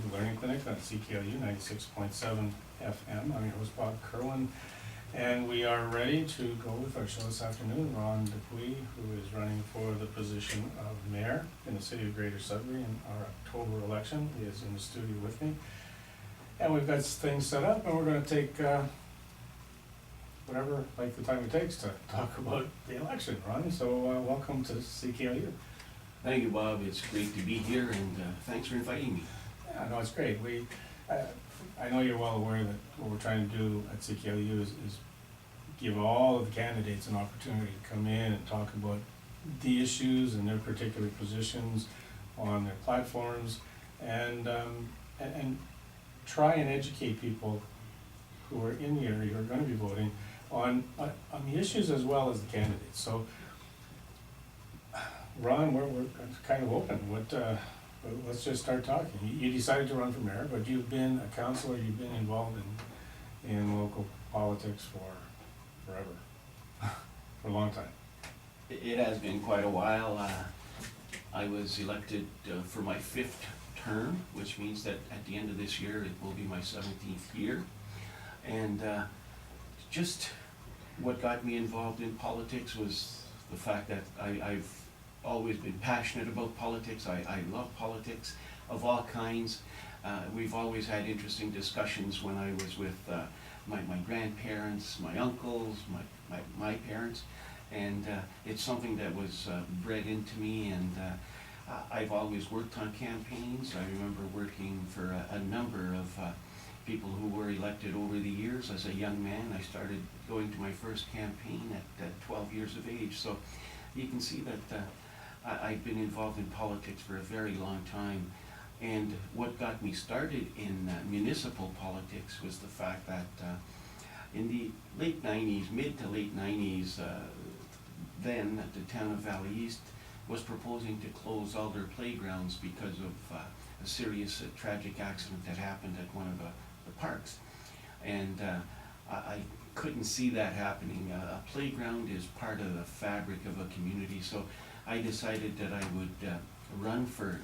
to the Learning Clinic on CKLU 96.7 FM. I'm your host, Bob Kirwan, and we are ready to go with our show this afternoon. Ron Dupuis, who is running for the position of mayor in the city of Greater Sudbury in our October election, he is in the studio with me. And we've got things set up, and we're going to take whatever like the time it takes to talk about the election, Ron. So welcome to CKLU. Thank you, Bob. It's great to be here, and thanks for inviting me. Yeah, no, it's great. I know you're well aware that what we're trying to do at CKLU is give all of the candidates an opportunity to come in and talk about the issues and their particular positions on their platforms, and try and educate people who are in the area, who are going to be voting, on the issues as well as the candidates. So, Ron, we're kind of open. Let's just start talking. You decided to run for mayor, but you've been a councillor, you've been involved in local politics for forever, for a long time. It has been quite a while. I was elected for my 5th term, which means that at the end of this year, it will be my 17th year. And just what got me involved in politics was the fact that I've always been passionate about politics. I love politics of all kinds. We've always had interesting discussions when I was with my grandparents, my uncles, my parents, and it's something that was bred into me, and I've always worked on campaigns. I remember working for a number of people who were elected over the years. As a young man, I started going to my first campaign at 12 years of age, so you can see that I've been involved in politics for a very long time. And what got me started in municipal politics was the fact that in the late 90s, mid to late 90s, then the town of Valley East was proposing to close all their playgrounds because of a serious tragic accident that happened at one of the parks. And I couldn't see that happening. A playground is part of the fabric of a community, so I decided that I would run for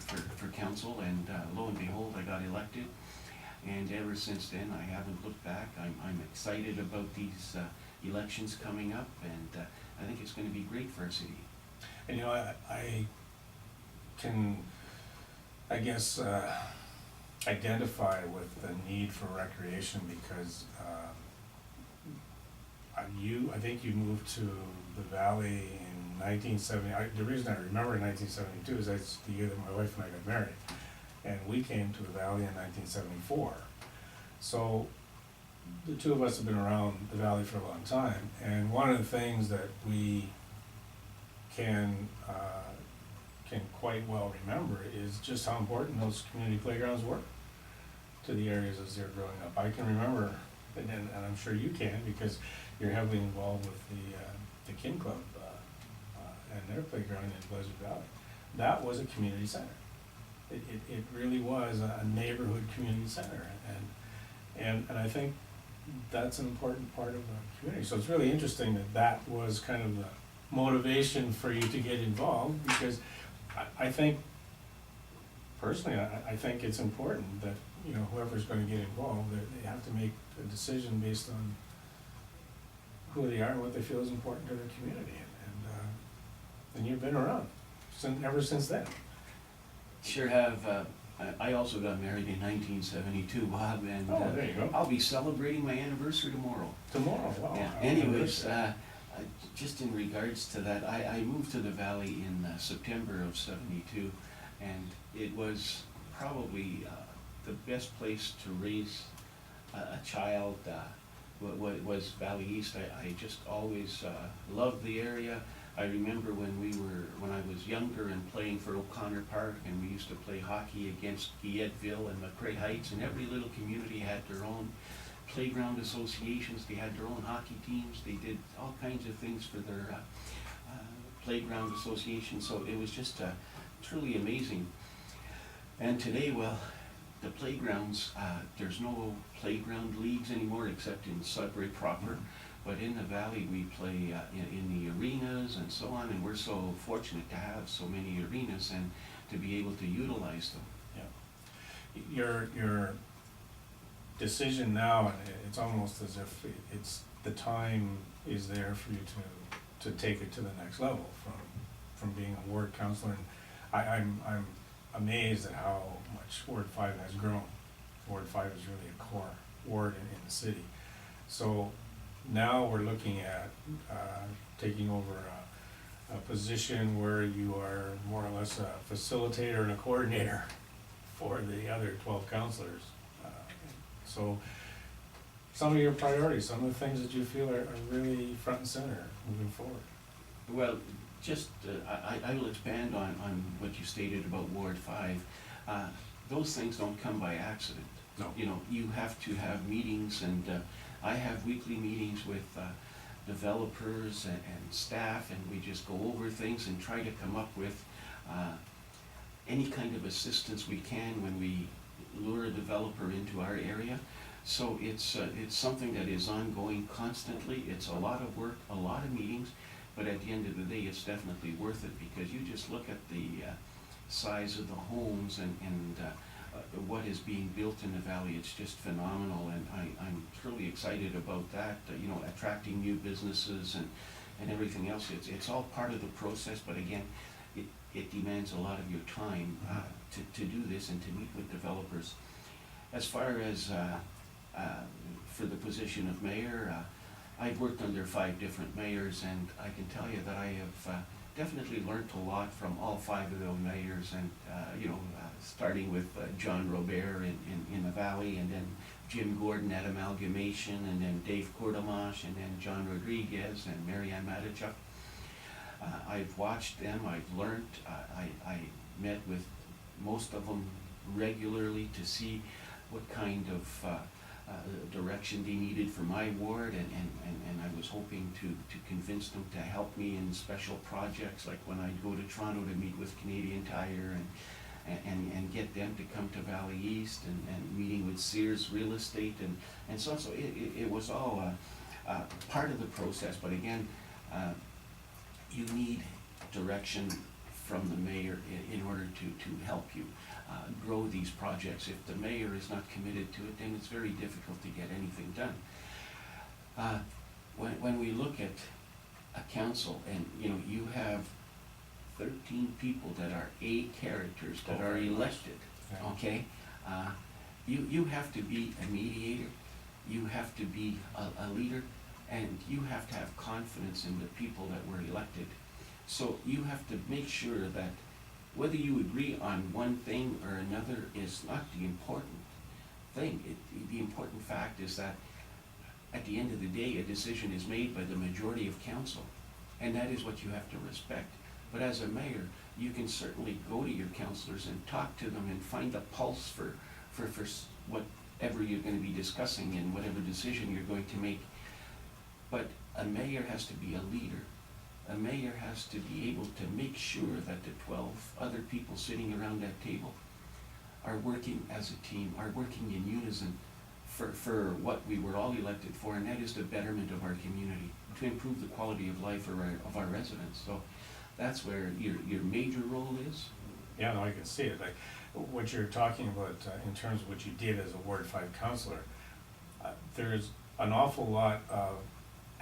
council, and lo and behold, I got elected. And ever since then, I haven't looked back. I'm excited about these elections coming up, and I think it's going to be great for our city. And you know, I can, I guess, identify with the need for recreation because I think you moved to the Valley in 1970. The reason I remember 1972 is that's the year that my wife and I got married, and we came to the Valley in 1974. So the two of us have been around the Valley for a long time, and one of the things that we can quite well remember is just how important those community playgrounds were to the areas as they're growing up. I can remember, and I'm sure you can, because you're heavily involved with the Kin Club and their playground in Blizzard Valley. That was a community center. It really was a neighborhood community center, and I think that's an important part of the community. So it's really interesting that was kind of the motivation for you to get involved, because I think, personally, I think it's important that, you know, whoever's going to get involved, they have to make a decision based on who they are and what they feel is important to their community, and you've been around ever since then. Sure have. I also got married in 1972, Bob, and there you go. I'll be celebrating my anniversary tomorrow. Tomorrow, wow. Yeah. Anyways, just in regards to that, I moved to the Valley in September of '72, and it was probably the best place to raise a child. Was Valley East. I just always loved the area. I remember when I was younger and playing for O'Connor Park, and we used to play hockey against Guilletteville and McCrae Heights, and every little community had their own playground associations. They had their own hockey teams. They did all kinds of things for their playground association. So it was just truly amazing. And today, well, the playgrounds, there's no playground leagues anymore except in Sudbury proper. But in the Valley, we play in the arenas and so on, and we're so fortunate to have so many arenas and to be able to utilize them. Yeah. your decision now, and it's almost as if it's, the time is there for you to take it to the next level from being a ward councillor. And I'm amazed at how much Ward 5 has grown. Ward 5 is really a core ward in the city. So now we're looking at taking over a position where you are more or less a facilitator and a coordinator for the other 12 councillors. So some of your priorities, some of the things that you feel are really front and center moving forward. Well, just, I will expand on what you stated about Ward 5. Those things don't come by accident. No. You know, you have to have meetings, and I have weekly meetings with developers and staff, and we just go over things and try to come up with any kind of assistance we can when we lure a developer into our area. So it's something that is ongoing constantly. It's a lot of work, a lot of meetings, but at the end of the day, it's definitely worth it, because you just look at the size of the homes and what is being built in the valley. It's just phenomenal, and I'm truly excited about that, you know, attracting new businesses and everything else. It's all part of the process, but again, it demands a lot of your time to do this and to meet with developers. As far as for the position of mayor, I've worked under 5 different mayors, and I can tell you that I have definitely learned a lot from all 5 of those mayors, and you know, starting with John Robert in the valley, and then Jim Gordon at Amalgamation, and then Dave Courtamache, and then John Rodriguez and Marianne Matichuk. I've watched them, I've learned, I met with most of them regularly to see what kind of direction they needed for my ward, and I was hoping to convince them to help me in special projects, like when I'd go to Toronto to meet with Canadian Tire and get them to come to Valley East, and meeting with Sears Real Estate, and so it was all part of the process. But again, you need direction from the mayor in order to help you grow these projects. If the mayor is not committed to it, then it's very difficult to get anything done. When we look at a council, and you know, you have 13 people that are A characters that are elected, okay? You have to be a mediator, you have to be a leader, and you have to have confidence in the people that were elected. So you have to make sure that whether you agree on one thing or another is not the important thing. The important fact is that at the end of the day, a decision is made by the majority of council, and that is what you have to respect. But as a mayor, you can certainly go to your councillors and talk to them and find a pulse for whatever you're going to be discussing and whatever decision you're going to make. But a mayor has to be a leader. A mayor has to be able to make sure that the 12 other people sitting around that table are working as a team, are working in unison for what we were all elected for, and that is the betterment of our community, to improve the quality of life of our residents. So that's where your major role is. Yeah, no, I can see it. Like what you're talking about in terms of what you did as a Ward 5 councillor, there's an awful lot of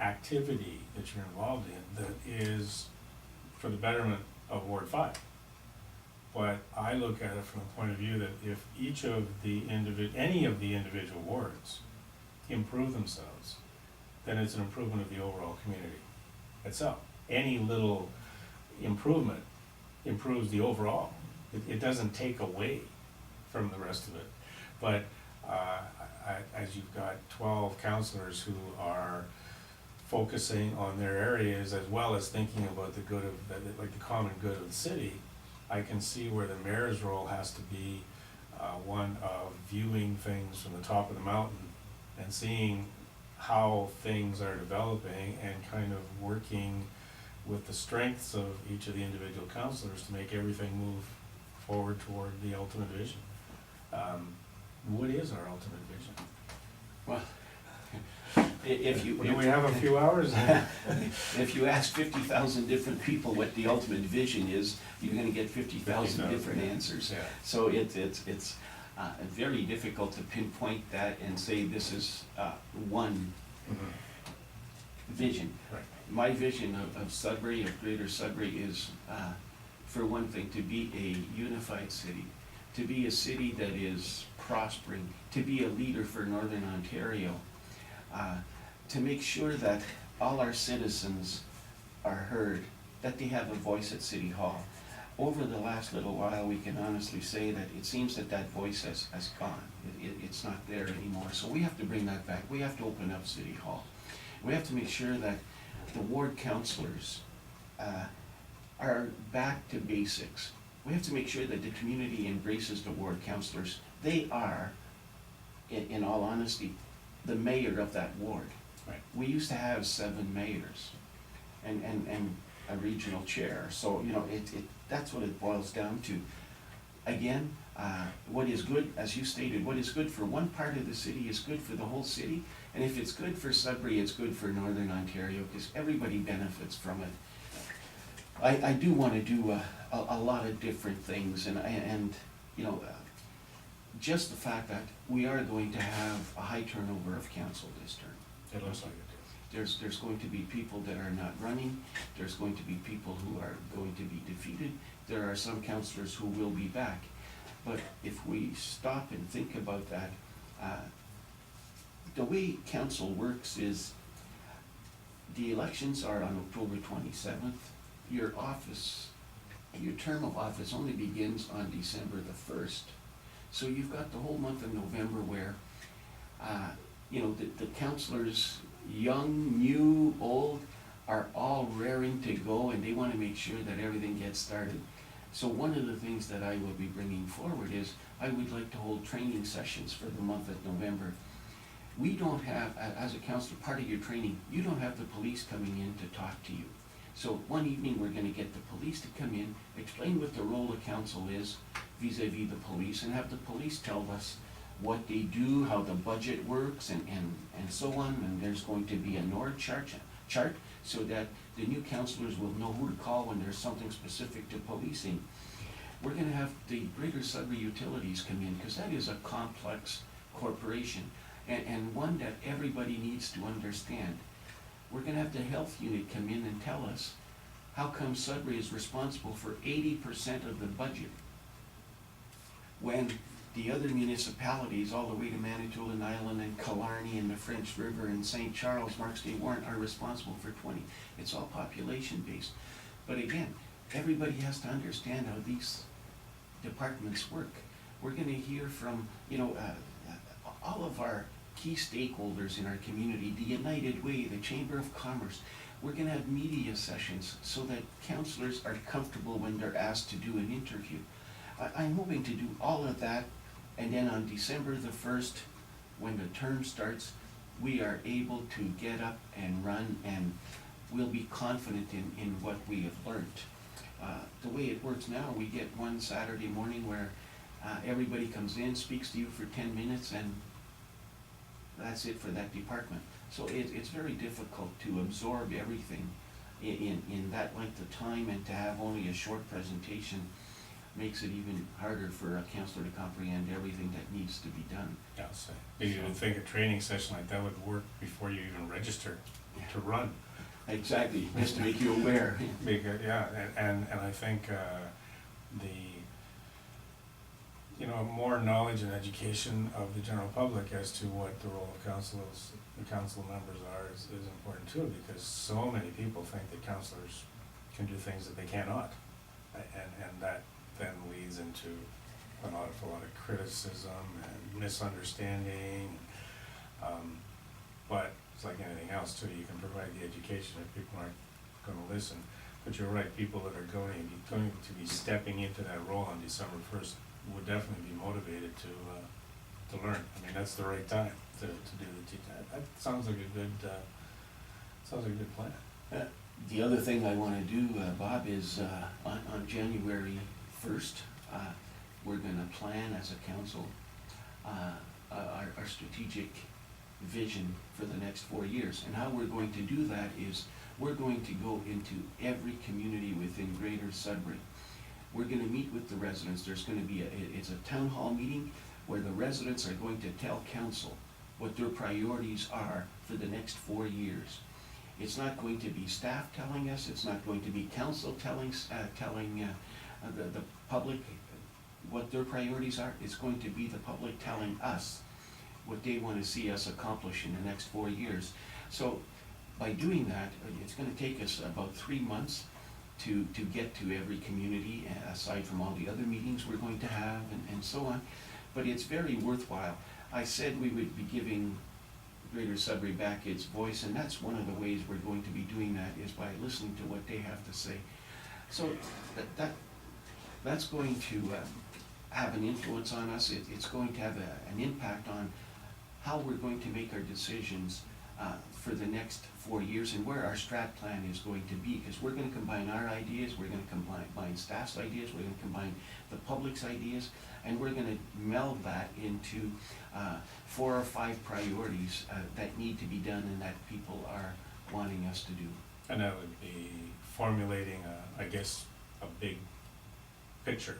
activity that you're involved in that is for the betterment of Ward 5. But I look at it from the point of view that if each of the any of the individual wards improve themselves, then it's an improvement of the overall community itself. Any little improvement improves the overall. It doesn't take away from the rest of it. But as you've got 12 councillors who are focusing on their areas as well as thinking about the good of, like the common good of the city, I can see where the mayor's role has to be one of viewing things from the top of the mountain and seeing how things are developing and kind of working with the strengths of each of the individual councillors to make everything move forward toward the ultimate vision. What is our ultimate vision? Well, if you... Do we have a few hours? If you ask 50,000 different people what the ultimate vision is, you're gonna get 50,000 different answers. Yeah. So it's very difficult to pinpoint that and say this is one vision. Right. My vision of Sudbury, of Greater Sudbury, is, for one thing, to be a unified city, to be a city that is prospering, to be a leader for Northern Ontario, to make sure that all our citizens are heard, that they have a voice at City Hall. Over the last little while, we can honestly say that it seems that that voice has gone. It's not there anymore. So we have to bring that back. We have to open up City Hall. We have to make sure that the ward councillors are back to basics. We have to make sure that the community embraces the ward councillors. They are, in all honesty, the mayor of that ward. Right. We used to have 7 mayors and a regional chair. So, you know, that's what it boils down to. Again, what is good, as you stated, what is good for one part of the city is good for the whole city. And if it's good for Sudbury, it's good for Northern Ontario, because everybody benefits from it. I do want to do a lot of different things, and you know, just the fact that we are going to have a high turnover of council this term. It looks like it. There's going to be people that are not running, there's going to be people who are going to be defeated, there are some councillors who will be back. But if we stop and think about that, the way council works is the elections are on October 27th. Your term of office only begins on December the 1st. So you've got the whole month of November where, you know, the councillors, young, new, old, are all raring to go, and they want to make sure that everything gets started. So one of the things that I will be bringing forward is I would like to hold training sessions for the month of November. We don't have, as a councillor, part of your training, you don't have the police coming in to talk to you. So one evening, we're going to get the police to come in, explain what the role of council is vis-a-vis the police, and have the police tell us what they do, how the budget works, and so on. And there's going to be a NORD chart so that the new councillors will know who to call when there's something specific to policing. We're going to have the Greater Sudbury Utilities come in, because that is a complex corporation, and one that everybody needs to understand. We're going to have the health unit come in and tell us how come Sudbury is responsible for 80% of the budget, when the other municipalities, all the way to Manitoulin Island and Killarney and the French River and St. Charles, Marks-Day Warren, are responsible for 20. It's all population based. But again, everybody has to understand how these departments work. We're going to hear from, you know, all of our key stakeholders in our community, the United Way, the Chamber of Commerce. We're going to have media sessions so that councillors are comfortable when they're asked to do an interview. I'm hoping to do all of that, and then on December the 1st, when the term starts, we are able to get up and run, and we'll be confident in what we have learned. The way it works now, we get one Saturday morning where everybody comes in, speaks to you for 10 minutes, and that's it for that department. So it's very difficult to absorb everything in that length of time, and to have only a short presentation makes it even harder for a councillor to comprehend everything that needs to be done. Yeah, so you would think a training session like that would work before you even register to run. Exactly, just to make you aware. Because, yeah, and I think more knowledge and education of the general public as to what the role of the council members are is important too, because so many people think that councillors can do things that they cannot, and that then leads into a lot of criticism and misunderstanding. But it's like anything else too, you can provide the education if people aren't going to listen. But you're right, people that are going to be stepping into that role on December 1st would definitely be motivated to learn. I mean, that's the right time to do the teaching. That sounds like a good plan. The other thing I want to do, Bob, is on January 1st, we're going to plan as a council our strategic vision for the next 4 years. And how we're going to do that is we're going to go into every community within Greater Sudbury. We're going to meet with the residents. There's going to be it's a town hall meeting where the residents are going to tell council what their priorities are for the next 4 years. It's not going to be staff telling us, it's not going to be council telling the public what their priorities are. It's going to be the public telling us what they want to see us accomplish in the next 4 years. So by doing that, it's going to take us about 3 months to get to every community, aside from all the other meetings we're going to have and so on. But it's very worthwhile. I said we would be giving Greater Sudbury back its voice, and that's one of the ways we're going to be doing that, is by listening to what they have to say. So that's going to have an influence on us. It's going to have an impact on how we're going to make our decisions for the next 4 years, and where our strat plan is going to be, because we're going to combine our ideas, we're going to combine staff's ideas, we're going to combine the public's ideas, and we're going to meld that into 4 or 5 priorities that need to be done and that people are wanting us to do. And that would be formulating, I guess, a big picture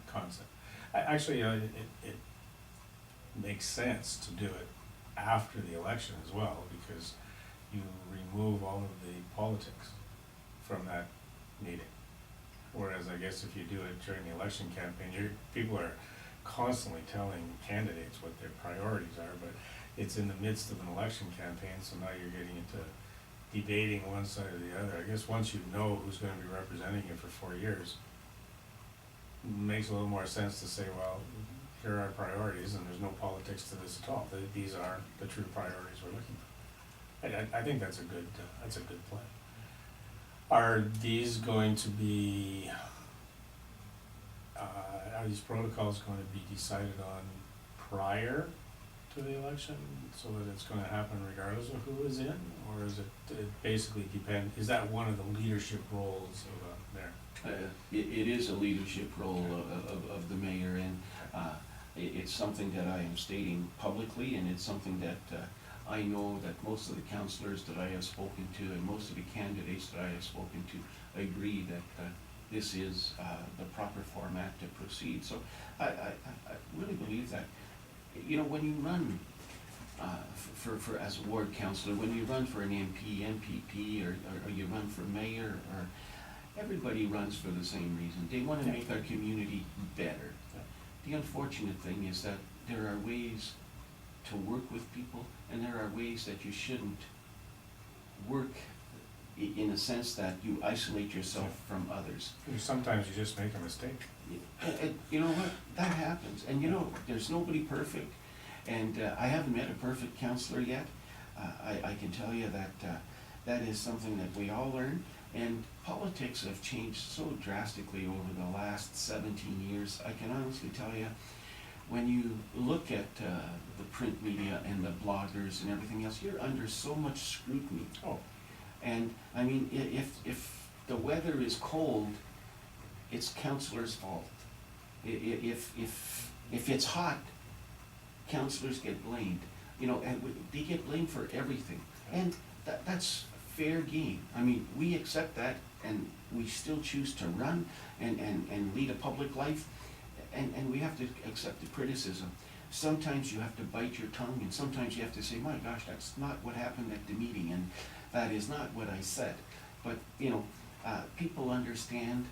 concept. Actually, it makes sense to do it after the election as well, because you remove all of the politics from that meeting. Whereas I guess if you do it during the election campaign, people are constantly telling candidates what their priorities are, but it's in the midst of an election campaign, so now you're getting into debating one side or the other. I guess once you know who's going to be representing you for 4 years, it makes a little more sense to say, well, here are our priorities, and there's no politics to this at all. These are the true priorities we're looking for. I think that's a good plan. Are these going to be, are these protocols going to be decided on prior to the election, so that it's going to happen regardless of who is in, or is it basically depend? Is that one of the leadership roles of there? It is a leadership role of the mayor, and it's something that I am stating publicly, and it's something that I know that most of the councillors that I have spoken to and most of the candidates that I have spoken to agree that this is the proper format to proceed. So I really believe that, you know, when you run for as a ward councillor, when you run for an MP, MPP, or you run for mayor, or everybody runs for the same reason. They want to make our community better. The unfortunate thing is that there are ways to work with people, and there are ways that you shouldn't work in a sense that you isolate yourself from others. Sometimes you just make a mistake. And you know what? That happens. And you know, there's nobody perfect. And I haven't met a perfect counselor yet. I can tell you that that is something that we all learn. And politics have changed so drastically over the last 17 years. I can honestly tell you, when you look at the print media and the bloggers and everything else, you're under so much scrutiny. Oh. And I mean, if the weather is cold, it's councillors' fault. If it's hot, councillors get blamed. You know, and they get blamed for everything. And that's fair game. I mean, we accept that, and we still choose to run and lead a public life, and we have to accept the criticism. Sometimes you have to bite your tongue, and sometimes you have to say, my gosh, that's not what happened at the meeting, and that is not what I said. But, you know, people understand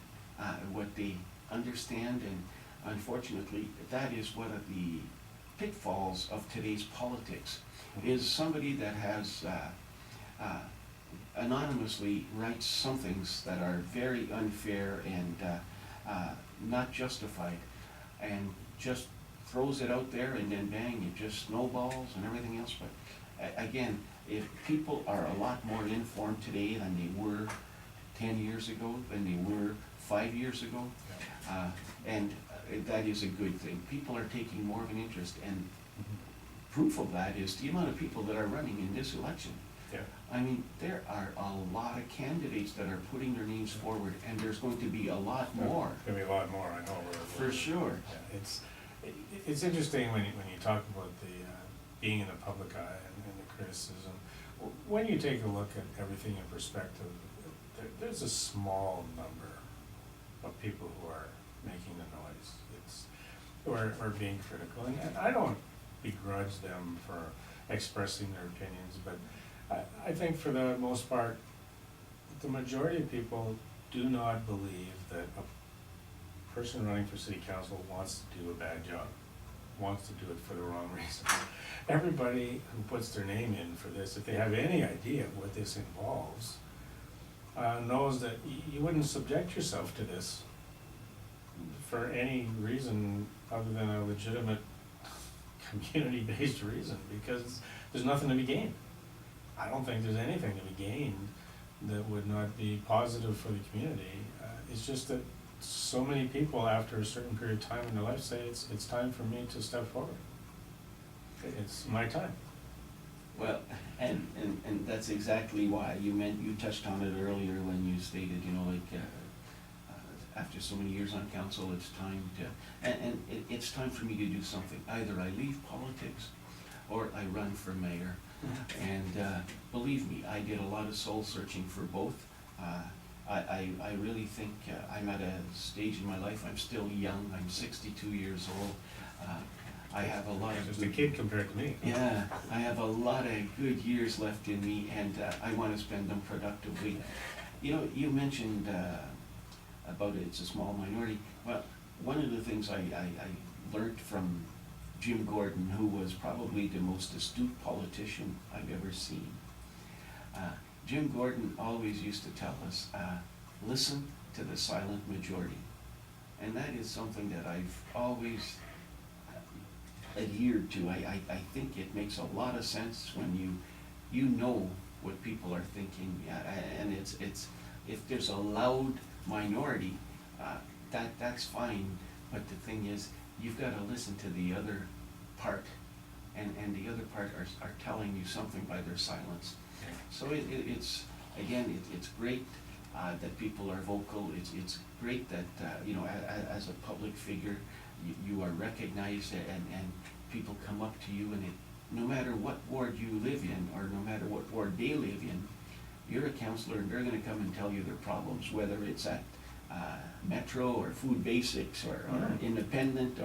what they understand, and unfortunately, that is one of the pitfalls of today's politics, is somebody that has anonymously writes some things that are very unfair and not justified, and just throws it out there, and then bang, it just snowballs and everything else. But again, if people are a lot more informed today than they were 10 years ago, than they were 5 years ago, and that is a good thing. People are taking more of an interest, and proof of that is the amount of people that are running in this election. Yeah. I mean, there are a lot of candidates that are putting their names forward, and there's going to be a lot more. There'll be a lot more, I know. For sure. Yeah, it's interesting when you talk about the being in the public eye and the criticism. When you take a look at everything in perspective, there's a small number of people who are making the noise. or being critical, and I don't begrudge them for expressing their opinions, but I think for the most part, the majority of people do not believe that a person running for city council wants to do a bad job, wants to do it for the wrong reason. Everybody who puts their name in for this, if they have any idea of what this involves, knows that you wouldn't subject yourself to this for any reason other than a legitimate community-based reason, because there's nothing to be gained. I don't think there's anything to be gained that would not be positive for the community. It's just that so many people after a certain period of time in their life say it's time for me to step forward. It's my time. Well, and that's exactly why you touched on it earlier when you stated, after so many years on council, it's time to, it's time for me to do something. Either I leave politics or I run for mayor. And believe me, I did a lot of soul searching for both. I really think I'm at a stage in my life, I'm still young, I'm 62 years old. I have a lot of just a kid compared to me. Yeah, I have a lot of good years left in me, and I want to spend them productively. You mentioned about it's a small minority. Well, one of the things I learned from Jim Gordon, who was probably the most astute politician I've ever seen. Jim Gordon always used to tell us, listen to the silent majority. And that is something that I've always adhered to. I think it makes a lot of sense when you know what people are thinking, and it's if there's a loud minority, that's fine, but the thing is, you've got to listen to the other part, and the other part are telling you something by their silence. So it's again, it's great that people are vocal. It's great that as a public figure, you are recognized, and people come up to you, and no matter what ward you live in, or no matter what ward they live in, you're a councillor, and they're going to come and tell you their problems, whether it's at Metro or Food Basics or Independent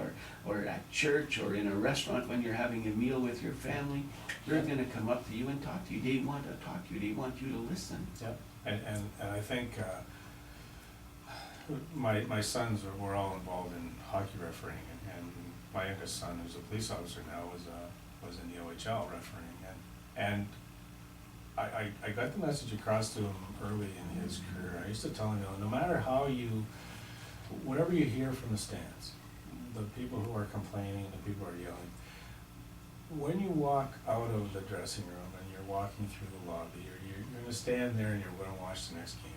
or at church or in a restaurant when you're having a meal with your family. They're going to come up to you and talk to you. They want to talk to you. They want you to listen. Yep. And I think my sons were all involved in hockey refereeing, and my youngest son, who's a police officer now, was in the OHL refereeing, and I got the message across to him early in his career. I used to tell him, no matter how whatever you hear from the stands, the people who are complaining, the people who are yelling, when you walk out of the dressing room and you're walking through the lobby, or you're going to stand there and you're going to watch the next game,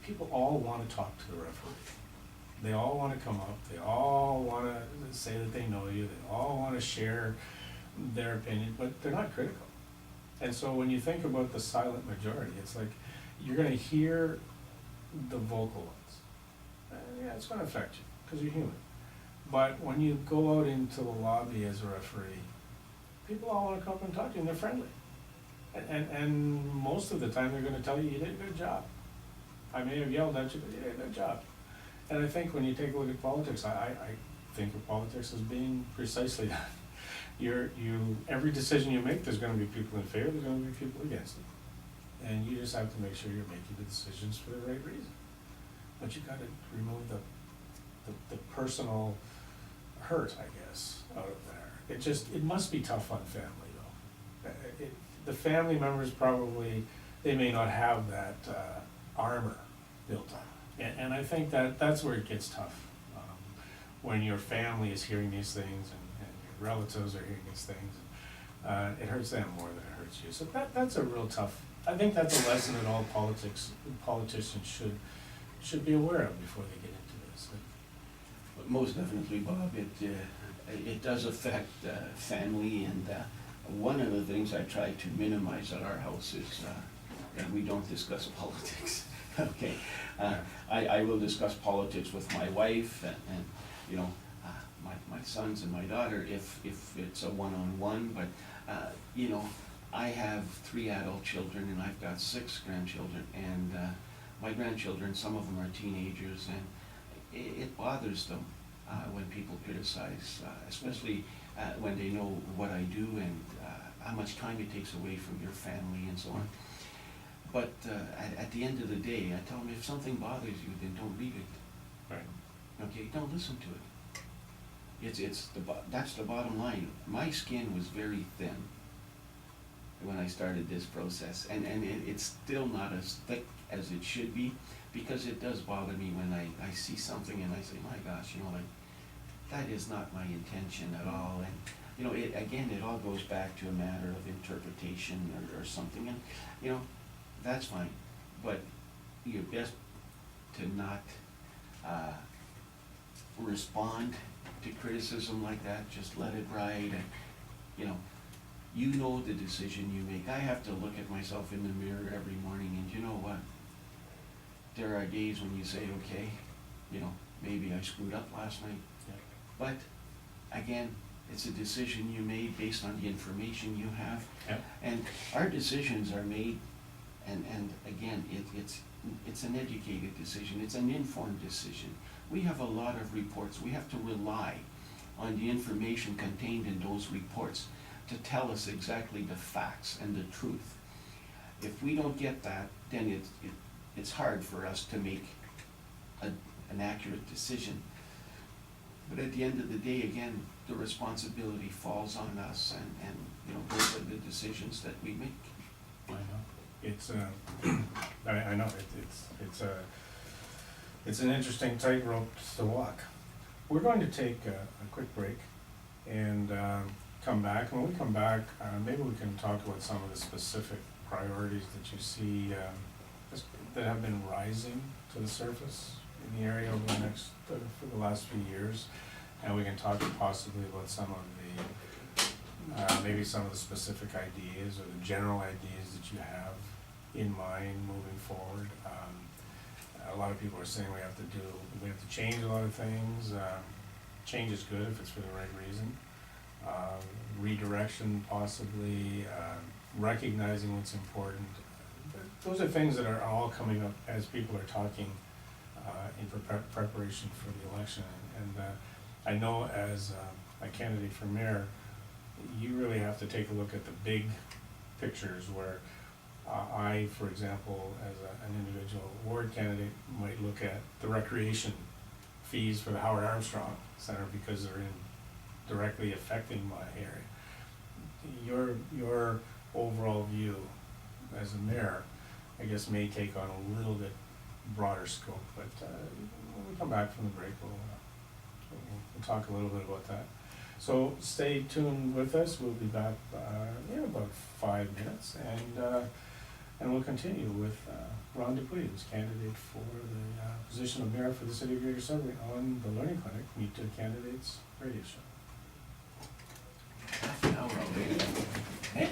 people all want to talk to the referee. They all want to come up. They all want to say that they know you. They all want to share their opinion, but they're not critical. And so when you think about the silent majority, it's like you're going to hear the vocal ones. Yeah, it's going to affect you because you're human. But when you go out into the lobby as a referee, people all want to come up and talk to you, and they're friendly. And most of the time they're going to tell you did a good job. I may have yelled at you, but you did a good job. And I think when you take a look at politics, I think of politics as being precisely that. Every decision you make, there's going to be people in favor, there's going to be people against it. And you just have to make sure you're making the decisions for the right reason. But you got to remove the personal hurt, I guess, out of there. It must be tough on family, though. The family members probably, they may not have that armor built up. And I think that's where it gets tough. When your family is hearing these things, and your relatives are hearing these things, it hurts them more than it hurts you. So that's a real tough, I think that's a lesson that all politicians should be aware of before they get into this. But most definitely, Bob, it does affect family, and one of the things I try to minimize at our house is that we don't discuss politics. Okay, I will discuss politics with my wife and my sons and my daughter if it's a one-on-one, but I have 3 adult children and I've got 6 grandchildren, and my grandchildren, some of them are teenagers, and it bothers them when people criticize, especially when they know what I do and how much time it takes away from your family and so on. But at the end of the day, I tell them, if something bothers you, then don't read it. Right. Okay, don't listen to it. That's the bottom line. My skin was very thin when I started this process, and it's still not as thick as it should be, because it does bother me when I see something and I say, my gosh, you know, like, that is not my intention at all. And, you know, it all goes back to a matter of interpretation or something, and, you know, that's fine. But you're best to not respond to criticism like that. Just let it ride, and, you know the decision you make. I have to look at myself in the mirror every morning, and you know what? There are days when you say, okay, you know, maybe I screwed up last night. Yeah. But again, it's a decision you made based on the information you have. Yeah. And our decisions are made, and again, it's an educated decision, it's an informed decision. We have a lot of reports. We have to rely on the information contained in those reports to tell us exactly the facts and the truth. If we don't get that, then it's hard for us to make an accurate decision. But at the end of the day, again, the responsibility falls on us, and you know, those are the decisions that we make. I know. It's I know it's an interesting tightrope to walk. We're going to take a quick break and come back. And when we come back, maybe we can talk about some of the specific priorities that you see that have been rising to the surface in the area over for the last few years, and we can talk possibly about some of the maybe some of the specific ideas or the general ideas that you have in mind moving forward. A lot of people are saying we have to change a lot of things. Change is good if it's for the right reason. Redirection possibly, recognizing what's important. Those are things that are all coming up as people are talking in preparation for the election. And I know as a candidate for mayor, you really have to take a look at the big pictures where I, for example, as an individual ward candidate, might look at the recreation fees for the Howard Armstrong Center because they're directly affecting my area. Your overall view as a mayor, I guess, may take on a little bit broader scope, but when we come back from the break, we'll talk a little bit about that. So stay tuned with us. We'll be back in about 5 minutes, and we'll continue with Ron Dupuis, who's candidate for the position of mayor for the city of Greater Sudbury on the Learning Clinic Meet the Candidates radio show. Half an hour already. Hey.